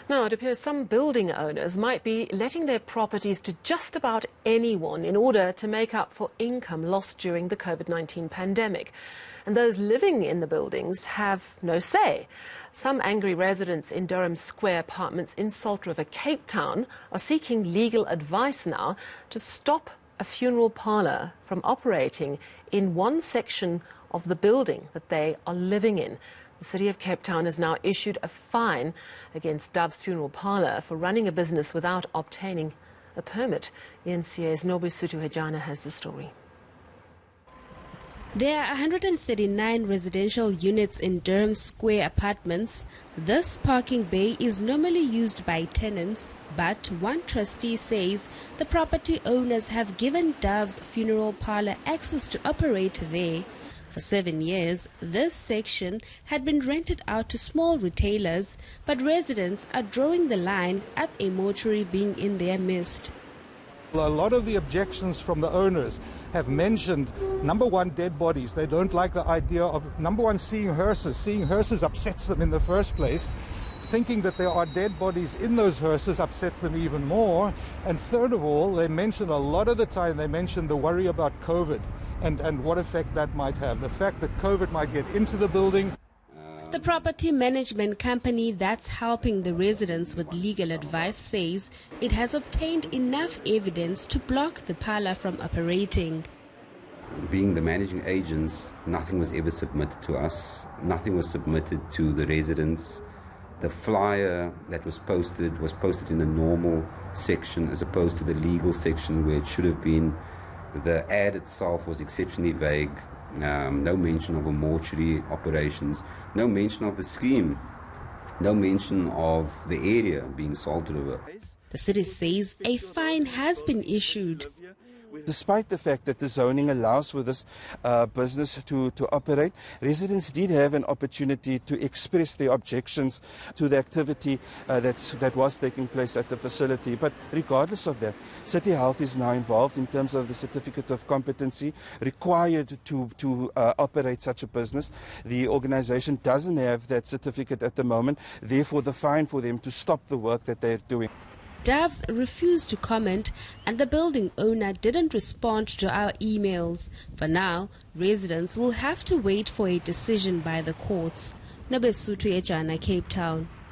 Now, it appears some building owners might be letting their properties to just about anyone in order to make up for income lost during the COVID-19 pandemic. And those living in the buildings have no say. Some angry residents in Durham Square Apartments in Salt River, Cape Town, are seeking legal advice now to stop a funeral parlour from operating in one section of the building that they are living in. The City of Cape Town has now issued a fine against Dove's Funeral Parlour for running a business without obtaining a permit. eNCA's Nobesuthu Hejana has the story. There are 139 residential units in Durham Square Apartments. This parking bay is normally used by tenants, but one trustee says the property owners have given Dove's Funeral Parlour access to operate there. For 7 years, this section had been rented out to small retailers, but residents are drawing the line at a mortuary being in their midst. A lot of the objections from the owners have mentioned, number one, dead bodies. They don't like the idea of, number one, seeing hearses. Seeing hearses upsets them in the first place. Thinking that there are dead bodies in those hearses upsets them even more. And third of all, they mention a lot of the time, they mention the worry about COVID and what effect that might have. The fact that COVID might get into the building. The property management company that's helping the residents with legal advice says it has obtained enough evidence to block the parlour from operating. Being the managing agents, nothing was ever submitted to us. Nothing was submitted to the residents. The flyer that was posted in the normal section as opposed to the legal section where it should have been. The ad itself was exceptionally vague. No mention of a mortuary operations, no mention of the scheme, no mention of the area being Salt River. The city says a fine has been issued. Despite the fact that the zoning allows for this business to operate, residents did have an opportunity to express their objections to the activity that was taking place at the facility. But regardless of that, City Health is now involved in terms of the certificate of competency required to operate such a business. The organization doesn't have that certificate at the moment, therefore the fine for them to stop the work that they're doing. Doves refused to comment and the building owner didn't respond to our emails. For now, residents will have to wait for a decision by the courts. Nobesuthu Hejana, Cape Town.